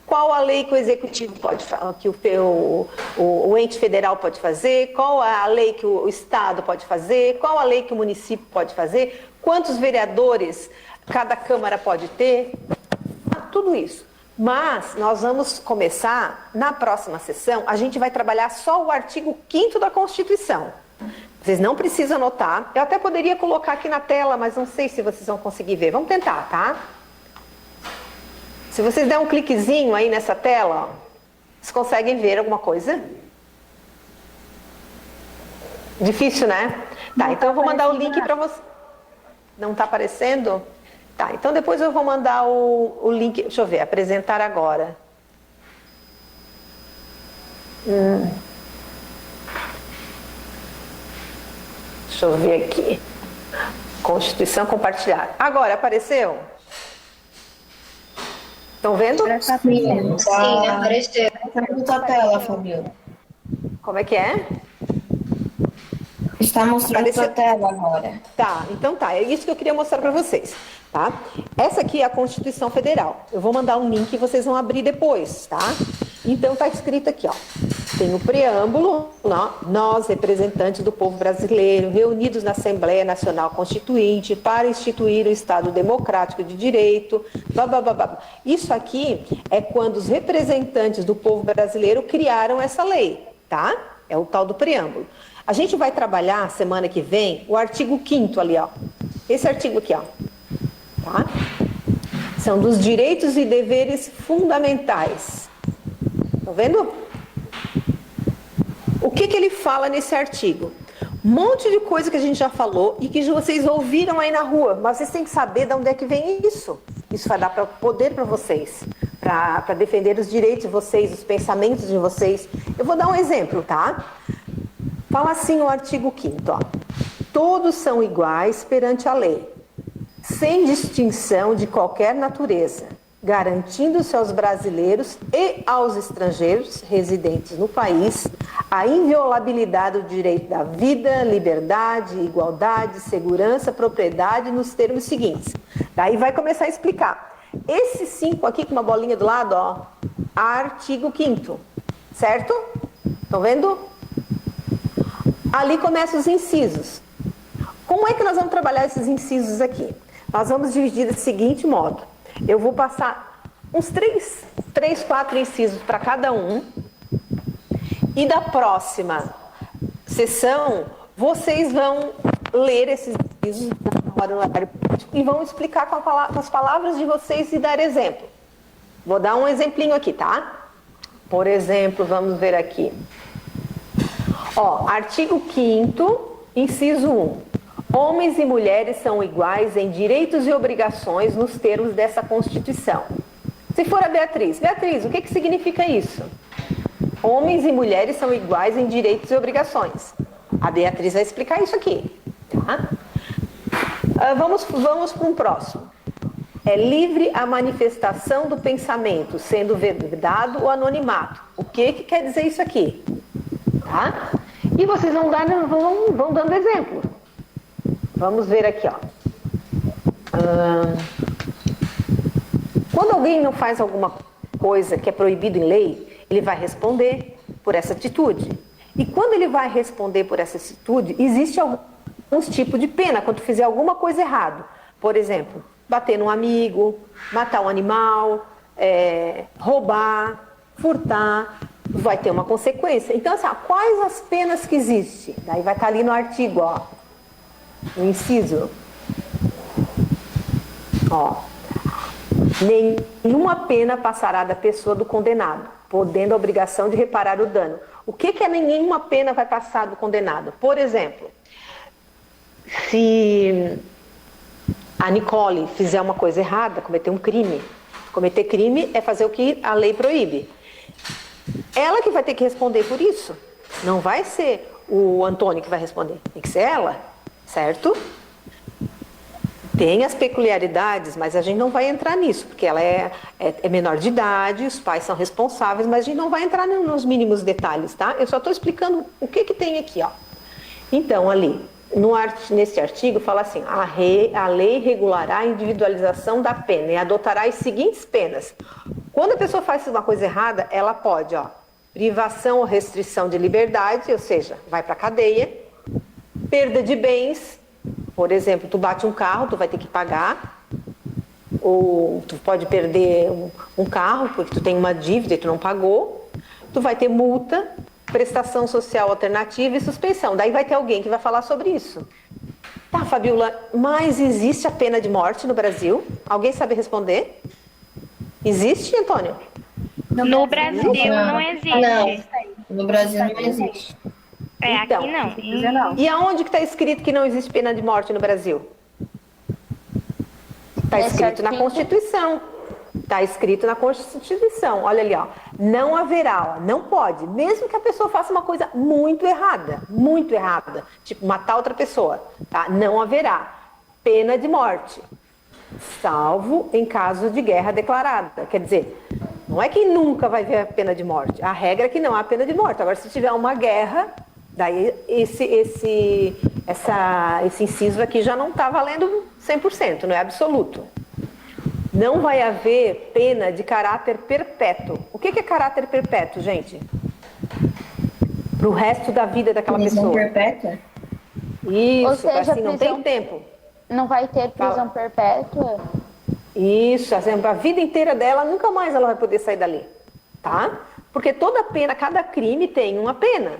qual a lei que o executivo pode fazer, que o ente federal pode fazer, qual a lei que o estado pode fazer, qual a lei que o município pode fazer, quantos vereadores cada câmara pode ter, tudo isso. Mas nós vamos começar, na próxima sessão, a gente vai trabalhar só o artigo 5º da Constituição. Vocês não precisam anotar, eu até poderia colocar aqui na tela, mas não sei se vocês vão conseguir ver. Vamos tentar, tá? Se vocês der um cliquezinho aí nessa tela, ó, vocês conseguem ver alguma coisa? Difícil, né? Tá, então eu vou mandar o link para você. Não está aparecendo? Tá, então depois eu vou mandar o link. Deixa eu ver, apresentar agora. Deixa eu ver aqui. Constituição compartilhada. Agora, apareceu? Estão vendo? Sim, apareceu. Na tua tela, Fabiola. Como é que é? Está mostrando a tua tela agora. Tá, então tá. É isso que eu queria mostrar para vocês, tá? Essa aqui é a Constituição Federal. Eu vou mandar um link e vocês vão abrir depois, tá? Então tá escrito aqui, ó. Tem o preâmbulo, nós, representantes do povo brasileiro, reunidos na Assembleia Nacional Constituinte para instituir o Estado Democrático de Direito, blá, blá, blá, blá. Isso aqui é quando os representantes do povo brasileiro criaram essa lei, tá? É o tal do preâmbulo. A gente vai trabalhar, semana que vem, o artigo 5º ali, ó. Esse artigo aqui, ó. tá? São dos direitos e deveres fundamentais. Estão vendo? O que ele fala nesse artigo? Um monte de coisa que a gente já falou e que vocês ouviram aí na rua, mas vocês têm que saber de onde é que vem isso. Isso vai dar poder para vocês, para defender os direitos de vocês, os pensamentos de vocês. Eu vou dar um exemplo, tá? Fala assim o artigo 5º, ó. Todos são iguais perante a lei, sem distinção de qualquer natureza, garantindo-se aos brasileiros e aos estrangeiros residentes no país a inviolabilidade do direito da vida, liberdade, igualdade, segurança, propriedade nos termos seguintes. Daí vai começar a explicar. Esses 5 aqui com uma bolinha do lado, ó, artigo 5º, certo? Estão vendo? Ali começam os incisos. Como é que nós vamos trabalhar esses incisos aqui? Nós vamos dividir da seguinte modo. Eu vou passar uns 3, 4 incisos para cada um. E da próxima sessão, vocês vão ler esses incisos e vão explicar com as palavras de vocês e dar exemplo. Vou dar um exemplinho aqui, tá? Por exemplo, vamos ver aqui. Ó, artigo 5º, inciso 1. Homens e mulheres são iguais em direitos e obrigações nos termos dessa Constituição. Se for a Beatriz, o que significa isso? Homens e mulheres são iguais em direitos e obrigações. A Beatriz vai explicar isso aqui, tá? Vamos para um próximo. É livre a manifestação do pensamento, sendo vedado o anonimato. O que quer dizer isso aqui? Tá? E vocês vão dando exemplo. Vamos ver aqui, ó. Quando alguém não faz alguma coisa que é proibido em lei, ele vai responder por essa atitude. E quando ele vai responder por essa atitude, existe alguns tipos de pena quando fizer alguma coisa errada. Por exemplo, bater num amigo, matar um animal, roubar, furtar, vai ter uma consequência. Então, assim, quais as penas que existem? Daí vai estar ali no artigo, ó. No inciso, ó, nenhuma pena passará da pessoa do condenado, podendo a obrigação de reparar o dano. O que é nenhuma pena vai passar do condenado? Por exemplo, se a Nicole fizer uma coisa errada, cometer um crime, cometer crime é fazer o que a lei proíbe. Ela que vai ter que responder por isso. Não vai ser o Antônio que vai responder, tem que ser ela. Certo? Tem as peculiaridades, mas a gente não vai entrar nisso, porque ela é menor de idade, os pais são responsáveis, mas a gente não vai entrar nos mínimos detalhes, tá? Eu só estou explicando o que tem aqui, ó. Então, ali, nesse artigo, fala assim, a lei regulará a individualização da pena e adotará as seguintes penas. Quando a pessoa faz uma coisa errada, ela pode, ó, privação ou restrição de liberdade, ou seja, vai para a cadeia. Perda de bens, por exemplo, tu bate um carro, tu vai ter que pagar, ou tu pode perder um carro porque tu tem uma dívida e tu não pagou, tu vai ter multa, prestação social alternativa e suspensão. Daí vai ter alguém que vai falar sobre isso. Tá, Fabiola, mas existe a pena de morte no Brasil? Alguém sabe responder? Existe, Antônio? No Brasil não existe. Não, no Brasil não existe. Então, aqui não. E aonde que está escrito que não existe pena de morte no Brasil? Está escrito na Constituição. Está escrito na Constituição. Olha ali, ó. Não haverá, ó, não pode. Mesmo que a pessoa faça uma coisa muito errada, tipo matar outra pessoa, tá? Não haverá pena de morte, salvo em caso de guerra declarada. Quer dizer, não é que nunca vai haver a pena de morte. A regra é que não há pena de morte. Agora, se tiver uma guerra, daí esse inciso aqui já não está valendo 100%, não é absoluto. Não vai haver pena de caráter perpétuo. O que é caráter perpétuo, gente? Para o resto da vida daquela pessoa. Perpétua? Isso, ou seja, assim, não tem tempo. Não vai ter prisão perpétua? Isso, assim, a vida inteira dela, nunca mais ela vai poder sair dali, tá? Porque toda pena, cada crime tem uma pena.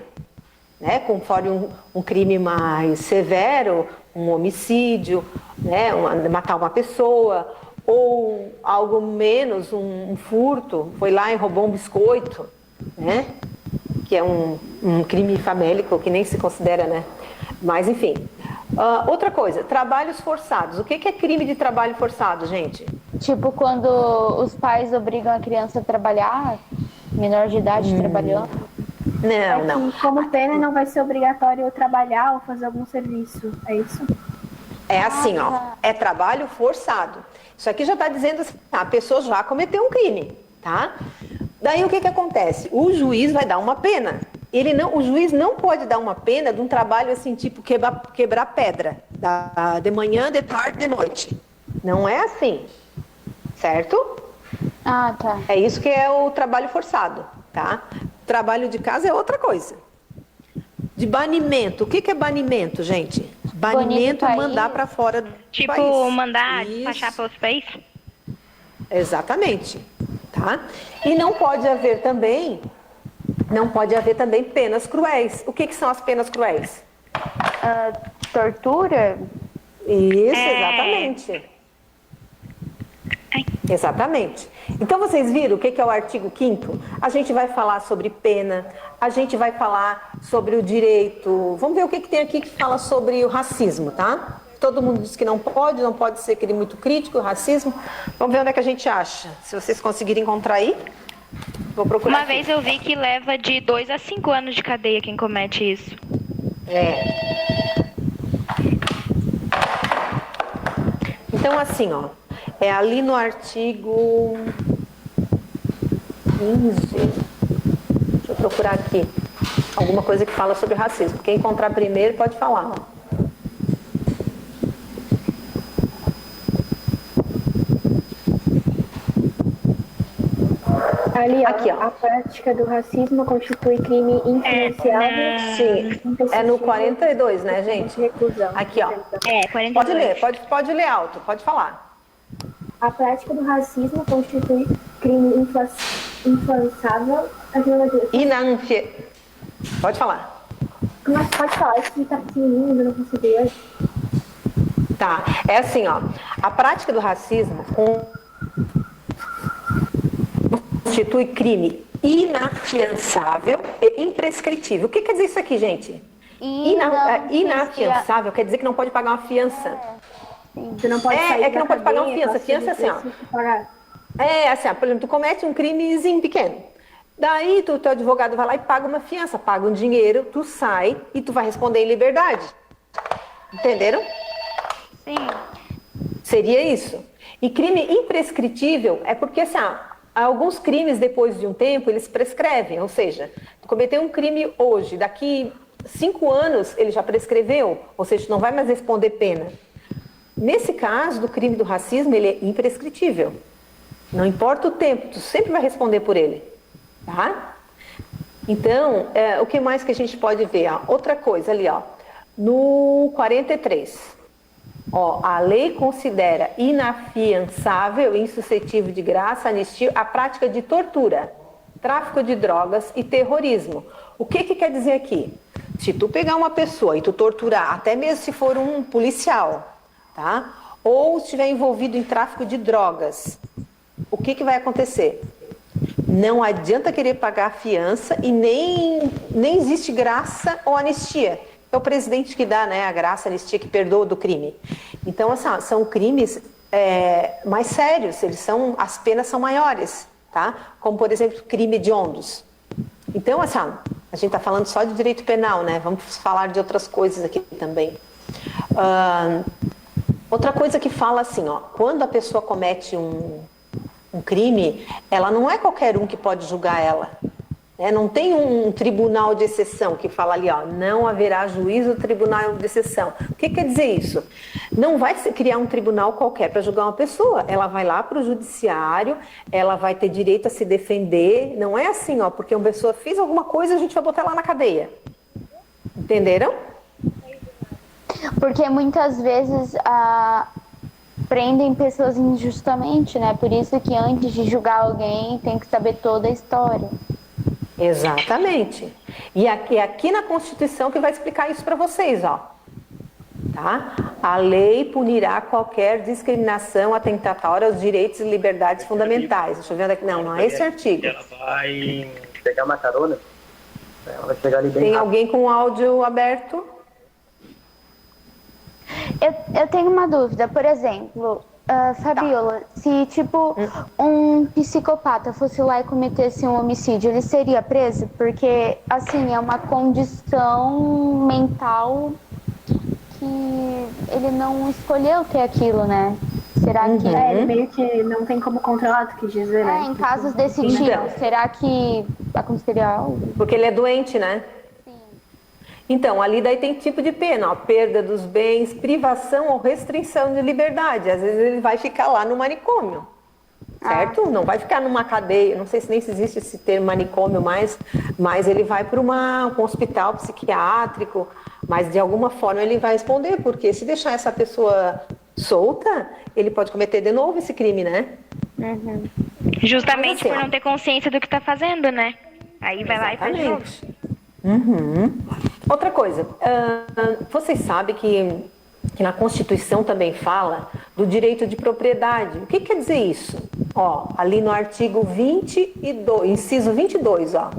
Né? Conforme um crime mais severo, um homicídio, né, matar uma pessoa, ou algo menos, um furto, foi lá e roubou um biscoito, né, que é um crime famélico que nem se considera, né, mas enfim. Outra coisa, trabalhos forçados. O que é crime de trabalho forçado, gente? Tipo, quando os pais obrigam a criança a trabalhar, menor de idade trabalhando. Não. Que, como pena, não vai ser obrigatório eu trabalhar ou fazer algum serviço, é isso? É assim, ó, é trabalho forçado. Isso aqui já está dizendo assim, a pessoa já cometeu um crime, tá? Daí o que acontece? O juiz vai dar uma pena. O juiz não pode dar uma pena de um trabalho assim, tipo quebrar pedra, de manhã, de tarde, de noite. Não é assim, certo? Ah, tá. É isso que é o trabalho forçado, tá? Trabalho de casa é outra coisa. De banimento. O que é banimento, gente? Banimento é mandar para fora do país. Tipo, mandar despachar para outro país? Exatamente, tá? E não pode haver também penas cruéis. O que são as penas cruéis? Tortura? Isso, exatamente. Exatamente. Então, vocês viram o que é o artigo 5º? A gente vai falar sobre pena, a gente vai falar sobre o direito. Vamos ver o que tem aqui que fala sobre o racismo, tá? Todo mundo diz que não pode ser crime muito crítico, o racismo. Vamos ver onde é que a gente acha. Se vocês conseguirem encontrar aí, vou procurar. Uma vez eu vi que leva de 2 a 5 anos de cadeia quem comete isso. Então, assim, ó, é ali no artigo 15. Deixa eu procurar aqui alguma coisa que fala sobre racismo. Quem encontrar primeiro pode falar, ó. Ali, ó, aqui, ó. A prática do racismo constitui crime influenciável. Sim, é no 42, né, gente? Reclusão. Aqui, ó. 42. Pode ler, pode ler alto, pode falar. A prática do racismo constitui crime influenciável. Pode falar. Mas pode falar, isso tá pequenininho, eu não consegui hoje. Tá, é assim, ó. A prática do racismo constitui crime inafiançável e imprescritível. O que quer dizer isso aqui, gente? Inafiançável quer dizer que não pode pagar uma fiança. Você não pode sair que não pode pagar uma fiança. Fiança é assim, ó. Assim, ó, por exemplo, tu comete um crimezinho pequeno. Daí, teu advogado vai lá e paga uma fiança, paga um dinheiro, tu sai e tu vai responder em liberdade. Entenderam? Sim. Seria isso. E crime imprescritível é porque, assim, alguns crimes, depois de um tempo, eles prescrevem. Ou seja, tu cometeu um crime hoje, daqui 5 anos ele já prescreveu, ou seja, tu não vai mais responder pena. Nesse caso do crime do racismo, ele é imprescritível. Não importa o tempo, tu sempre vai responder por ele. Tá? Então, o que mais que a gente pode ver? Outra coisa ali, ó, no 43. Ó, a lei considera inafiançável, insuscetível de graça, anistia, a prática de tortura, tráfico de drogas e terrorismo. O que quer dizer aqui? Se tu pegar uma pessoa e tu torturar, até mesmo se for um policial, tá? Ou estiver envolvido em tráfico de drogas, o que vai acontecer? Não adianta querer pagar a fiança e nem existe graça ou anistia. É o presidente que dá, né, a graça, a anistia, que perdoa do crime. Então, assim, são crimes mais sérios, as penas são maiores, tá? Como, por exemplo, crime hediondos. Então, assim, a gente está falando só de direito penal, né? Vamos falar de outras coisas aqui também. Outra coisa que fala assim, ó, quando a pessoa comete um crime, ela não é qualquer um que pode julgar ela. Não tem um tribunal de exceção que fala ali, ó, não haverá juízo tribunal de exceção. O que quer dizer isso? Não vai se criar um tribunal qualquer para julgar uma pessoa. Ela vai lá para o judiciário, ela vai ter direito a se defender. Não é assim, ó, porque uma pessoa fez alguma coisa, a gente vai botar ela na cadeia. Entenderam? Porque muitas vezes prendem pessoas injustamente, né? Por isso que antes de julgar alguém tem que saber toda a história. Exatamente. E aqui na Constituição que vai explicar isso para vocês, ó. Tá? tá? A lei punirá qualquer discriminação atentatória aos direitos e liberdades fundamentais. Deixa eu ver onde é que... Não é esse artigo. Ela vai pegar uma carona, ela vai chegar ali bem Tem rápido. alguém com o áudio aberto? Eu tenho uma dúvida, por exemplo, Fabiola, se tipo um psicopata fosse lá e cometesse um homicídio, ele seria preso? Porque, assim, é uma condição mental que ele não escolheu ter aquilo, né? Será que... Ele meio que não tem como controlar, tu quis dizer, né? em casos desse tipo, será que aconteceria algo? Porque ele é doente, né? Então, ali daí tem tipo de pena, ó, perda dos bens, privação ou restrição de liberdade. Às vezes ele vai ficar lá no manicômio, certo? Não vai ficar numa cadeia, não sei se nem se existe esse termo manicômio mais, mas ele vai para um hospital psiquiátrico, mas de alguma forma ele vai responder, porque se deixar essa pessoa solta, ele pode cometer de novo esse crime, né? Justamente Mas, assim, por não ter consciência do que tá fazendo, né? Aí vai lá e faz de novo. Outra coisa, vocês sabem que na Constituição também fala do direito de propriedade. O que quer dizer isso? Ó, ali no artigo 22, inciso 22, ó,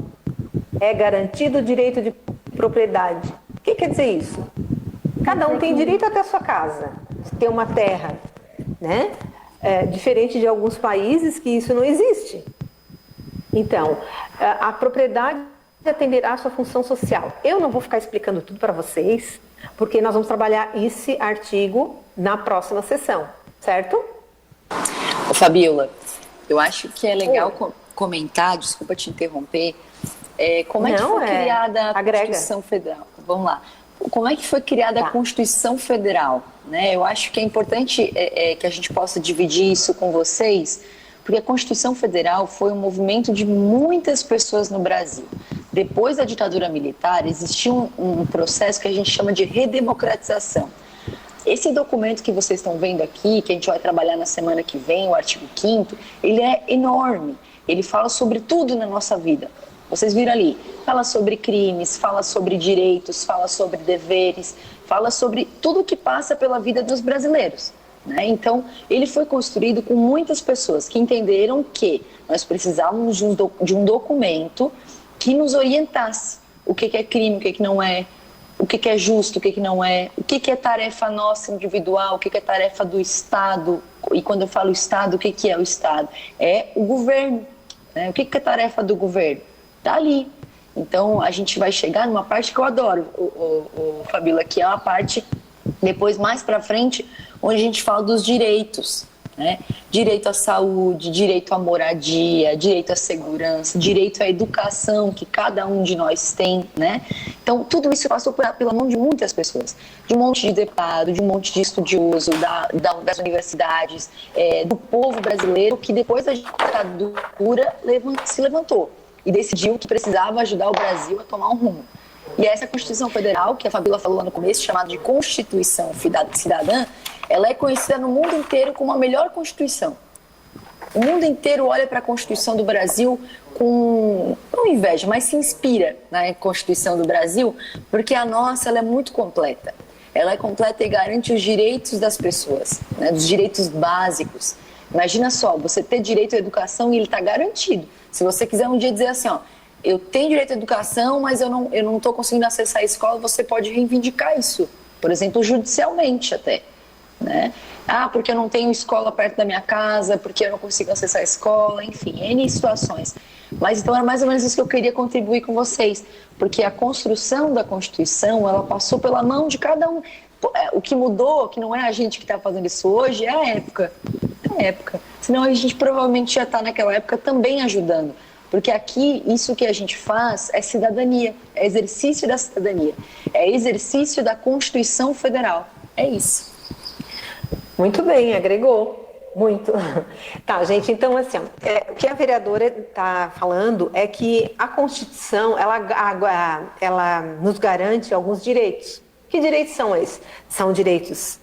é garantido o direito de propriedade. O que quer dizer isso? Cada um tem direito até a sua casa, ter uma terra, né? Diferente de alguns países que isso não existe. Então, a propriedade atenderá à sua função social. Eu não vou ficar explicando tudo para vocês, porque nós vamos trabalhar esse artigo na próxima sessão, certo? Ô, Fabiola, eu acho que é legal comentar, desculpa te interromper, como é que foi criada a Constituição Federal? Vamos lá. Como é que foi criada a Constituição Federal? Né? Eu acho que é importante que a gente possa dividir isso com vocês, porque a Constituição Federal foi um movimento de muitas pessoas no Brasil. Depois da ditadura militar, existia um processo que a gente chama de redemocratização. Esse documento que vocês estão vendo aqui, que a gente vai trabalhar na semana que vem, o artigo 5º, ele é enorme. Ele fala sobre tudo na nossa vida. Vocês viram ali, fala sobre crimes, fala sobre direitos, fala sobre deveres, fala sobre tudo que passa pela vida dos brasileiros. Né? Então, ele foi construído com muitas pessoas que entenderam que nós precisávamos de um documento que nos orientasse o que é crime, o que não é, o que é justo, o que não é, o que é tarefa nossa individual, o que é tarefa do Estado. E quando eu falo Estado, o que é o Estado? É o governo. Né? O que é tarefa do governo? Está ali. Então, a gente vai chegar numa parte que eu adoro, Fabíola, que é uma parte, depois mais para frente, onde a gente fala dos direitos. Né? Direito à saúde, direito à moradia, direito à segurança, direito à educação que cada um de nós tem, né? Então tudo isso passou pela mão de muitas pessoas, de um monte de deputado, de um monte de estudioso das universidades, do povo brasileiro que depois da ditadura se levantou e decidiu que precisava ajudar o Brasil a tomar um rumo. E essa Constituição Federal, que a Fabíola falou lá no começo, chamada de Constituição Cidadã, ela é conhecida no mundo inteiro como a melhor Constituição. O mundo inteiro olha para a Constituição do Brasil com, não inveja, mas se inspira na Constituição do Brasil, porque a nossa ela é muito completa. Ela é completa e garante os direitos das pessoas, né, os direitos básicos. Imagina só, você ter direito à educação e ele está garantido. Se você quiser um dia dizer assim, ó, eu tenho direito à educação, mas eu não estou conseguindo acessar a escola, você pode reivindicar isso, por exemplo, judicialmente até. Né? Porque eu não tenho escola perto da minha casa, porque eu não consigo acessar a escola, enfim, N situações. Mas então era mais ou menos isso que eu queria contribuir com vocês, porque a construção da Constituição, ela passou pela mão de cada um. O que mudou, que não é a gente que está fazendo isso hoje, é a época. É a época. Senão a gente provavelmente já está naquela época também ajudando. Porque aqui, isso que a gente faz é cidadania, é exercício da cidadania, é exercício da Constituição Federal. É isso. Muito bem, agregou. Muito. Tá, gente, então assim, o que a vereadora está falando é que a Constituição, ela nos garante alguns direitos. Que direitos são esses? São direitos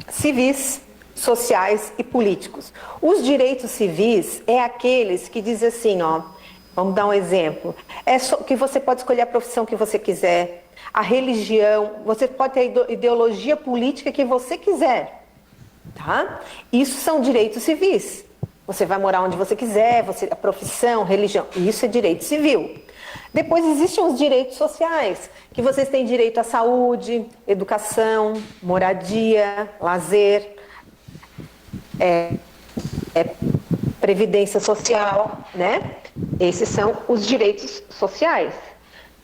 civis, sociais e políticos. Os direitos civis é aqueles que dizem assim, ó, vamos dar um exemplo, que você pode escolher a profissão que você quiser, a religião, você pode ter a ideologia política que você quiser, tá? Isso são direitos civis. Você vai morar onde você quiser, a profissão, religião, isso é direito civil. Depois existem os direitos sociais, que vocês têm direito à saúde, educação, moradia, lazer, previdência social, né? Esses são os direitos sociais.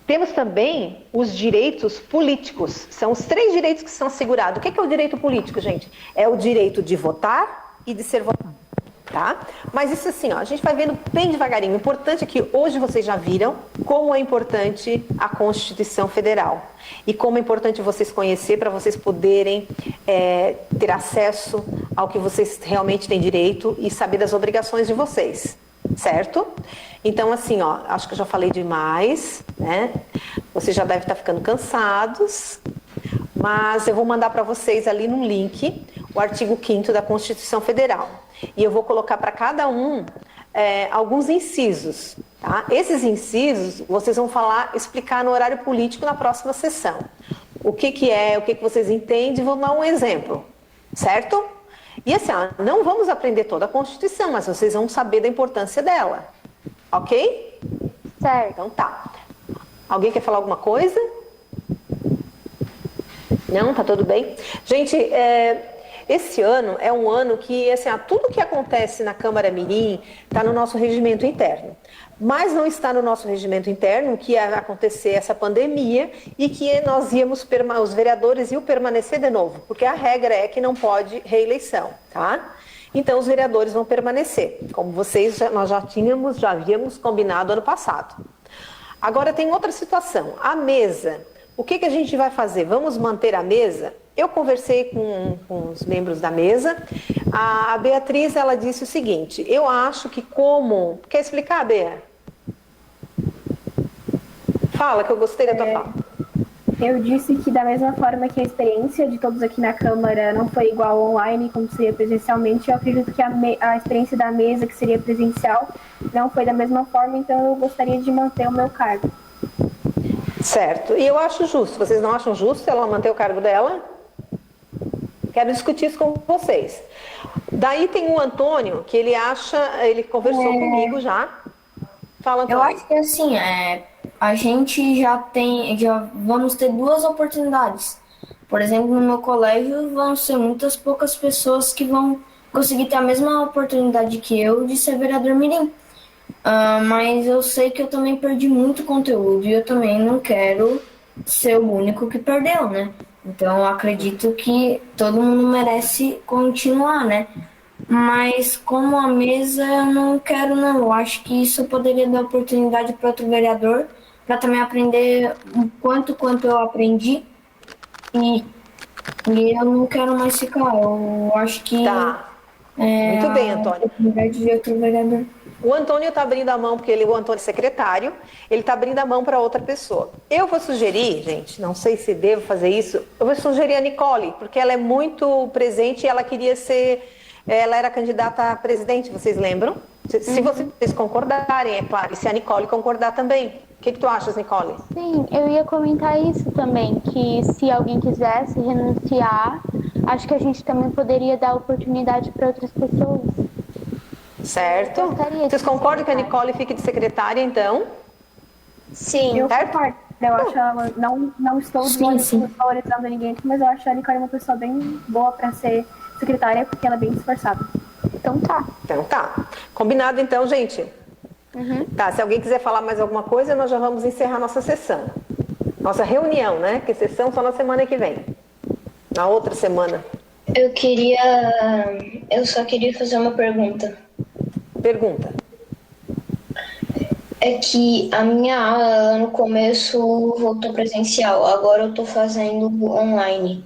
Temos também os direitos políticos. São os 3 direitos que são assegurados. O que é o direito político, gente? É o direito de votar e de ser votado, tá? Mas isso assim, ó, a gente vai vendo bem devagarinho. O importante é que hoje vocês já viram como é importante a Constituição Federal. E como é importante vocês conhecer para vocês poderem ter acesso ao que vocês realmente têm direito e saber das obrigações de vocês. Certo? Então, assim, ó, acho que eu já falei demais, né? Vocês já devem estar ficando cansados, mas eu vou mandar para vocês ali no link o artigo 5º da Constituição Federal. E eu vou colocar para cada um alguns incisos, tá? Esses incisos vocês vão explicar no horário político na próxima sessão. O que é, o que vocês entendem, vou dar um exemplo, certo? E assim, não vamos aprender toda a Constituição, mas vocês vão saber da importância dela. Ok? Certo. Então tá. Alguém quer falar alguma coisa? Não? Tá tudo bem? Gente, esse ano é um ano que, assim, tudo que acontece na Câmara Mirim está no nosso regimento interno. Mas não está no nosso regimento interno que ia acontecer essa pandemia e que os vereadores iam permanecer de novo, porque a regra é que não pode reeleição, tá? Então os vereadores vão permanecer, como nós já havíamos combinado ano passado. Agora tem outra situação, a mesa. O que a gente vai fazer? Vamos manter a mesa? Eu conversei com os membros da mesa. A Beatriz, ela disse o seguinte, eu acho que como... Quer explicar, Bea? Fala, que eu gostei da tua fala. Eu disse que da mesma forma que a experiência de todos aqui na Câmara não foi igual online, como seria presencialmente, eu acredito que a experiência da mesa, que seria presencial, não foi da mesma forma, então eu gostaria de manter o meu cargo. Certo. E eu acho justo. Vocês não acham justo ela manter o cargo dela? Quero discutir isso com vocês. Daí tem o Antônio, que ele conversou comigo já. Fala, Antônio. Eu acho que assim, a gente já vamos ter 2 oportunidades. Por exemplo, no meu colégio vão ser muitas poucas pessoas que vão conseguir ter a mesma oportunidade que eu de ser vereador mirim. Mas eu sei que eu também perdi muito conteúdo e eu também não quero ser o único que perdeu, né? Então eu acredito que todo mundo merece continuar, né? Mas como a mesa eu não quero, não. Eu acho que isso poderia dar oportunidade para outro vereador, para também aprender o quanto eu aprendi. E eu não quero mais ficar. Eu acho que tá. Muito bem, Antônio. Oportunidade de outro vereador. O Antônio está abrindo a mão, porque o Antônio é secretário, ele está abrindo a mão para outra pessoa. Eu vou sugerir, gente, não sei se devo fazer isso, eu vou sugerir a Nicole, porque ela é muito presente e ela era candidata a presidente, vocês lembram? Se vocês concordarem, é claro, e se a Nicole concordar também. O que tu achas, Nicole? Sim, eu ia comentar isso também, que se alguém quisesse renunciar, acho que a gente também poderia dar oportunidade para outras pessoas. Certo? Vocês concordam que a Nicole fique de secretária, então? Sim. Eu concordo. Eu acho ela, não estou desvalorizando ninguém aqui, mas eu acho a Nicole uma pessoa bem boa para ser secretária, porque ela é bem esforçada. Então tá. Combinado então, gente? Tá, se alguém quiser falar mais alguma coisa, nós já vamos encerrar nossa sessão. Nossa reunião, né? Que sessão só na semana que vem. Na outra semana. Eu só queria fazer uma pergunta. Pergunta. É que a minha aula no começo voltou presencial, agora eu tô fazendo online.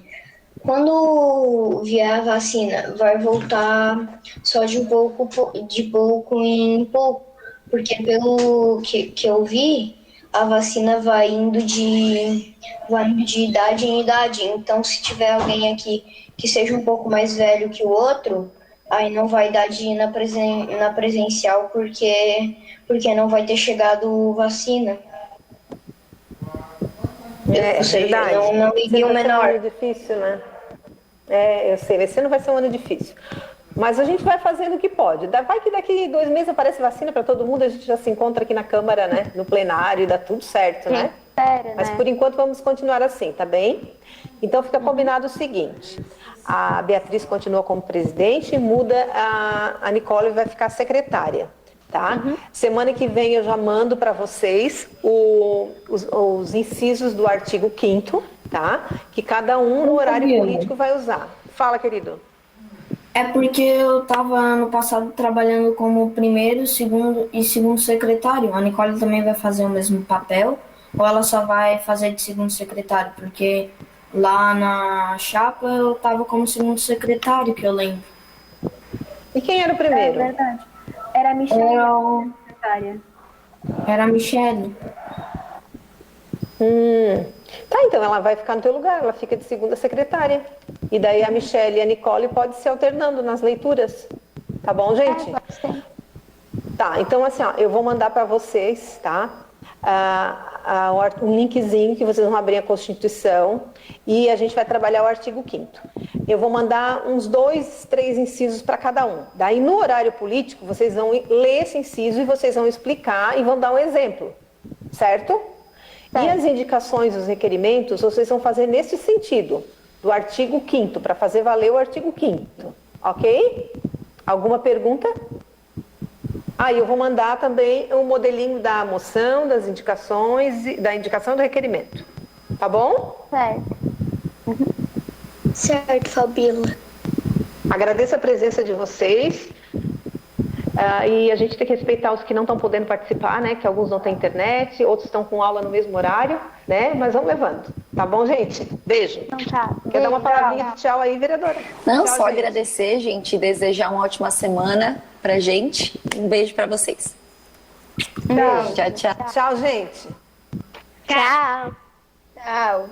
Quando vier a vacina, vai voltar só de pouco em pouco, porque pelo que eu vi, a vacina vai indo de idade em idade. Então, se tiver alguém aqui que seja um pouco mais velho que o outro, aí não vai dar de ir na presencial porque não vai ter chegado vacina. Ou seja, verdade. não iria o Vai ser um menor. ano difícil, né? Eu sei, esse ano vai ser um ano difícil. Mas a gente vai fazendo o que pode. Vai que daqui 2 meses aparece vacina para todo mundo, a gente já se encontra aqui na Câmara, né? No plenário, e dá tudo certo, né? Espera, Mas né? por enquanto vamos continuar assim, tá bem? Então fica combinado o seguinte: a Beatriz continua como presidente e muda, a Nicole vai ficar secretária, tá? Semana que vem eu já mando para vocês os incisos do artigo 5º, tá? Que cada um no horário político vai usar. Fala, querido. É porque eu estava ano passado trabalhando como primeiro, segundo e segundo secretário. A Nicole também vai fazer o mesmo papel, ou ela só vai fazer de segundo secretário? Porque lá na chapa eu estava como segundo secretário, que eu lembro. E quem era o É primeiro? verdade. Era a Michelle, a secretária. Era a Michelle. Tá, então ela vai ficar no teu lugar, ela fica de segunda secretária. E daí a Michelle e a Nicole podem se alternando nas leituras. Tá bom, gente? Pode ser. Tá, então assim, ó, eu vou mandar para vocês, tá? Um linkzinho que vocês vão abrir a Constituição e a gente vai trabalhar o artigo 5º. Eu vou mandar uns 2, 3 incisos para cada um. Daí no horário político vocês vão ler esse inciso e vocês vão explicar e vão dar um exemplo, certo? E as indicações, os requerimentos, vocês vão fazer nesse sentido, do artigo 5º, para fazer valer o artigo 5º, ok? Alguma pergunta? Eu vou mandar também o modelinho da moção, das indicações, da indicação do requerimento. Tá bom? Certo. Certo, Fabíola. Agradeço a presença de vocês. E a gente tem que respeitar os que não estão podendo participar, né? Que alguns não têm internet, outros estão com aula no mesmo horário, né? Mas vamos levando. Tá bom, gente? Beijo. Então tá. Quer dar uma Beijo, palavrinha de tchau aí, vereadora? Não, Tchau, só gente. agradecer, gente, e desejar uma ótima semana pra gente. Um beijo pra vocês. Beijo. Tchau, tchau. Tchau, gente. Tchau. Tchau.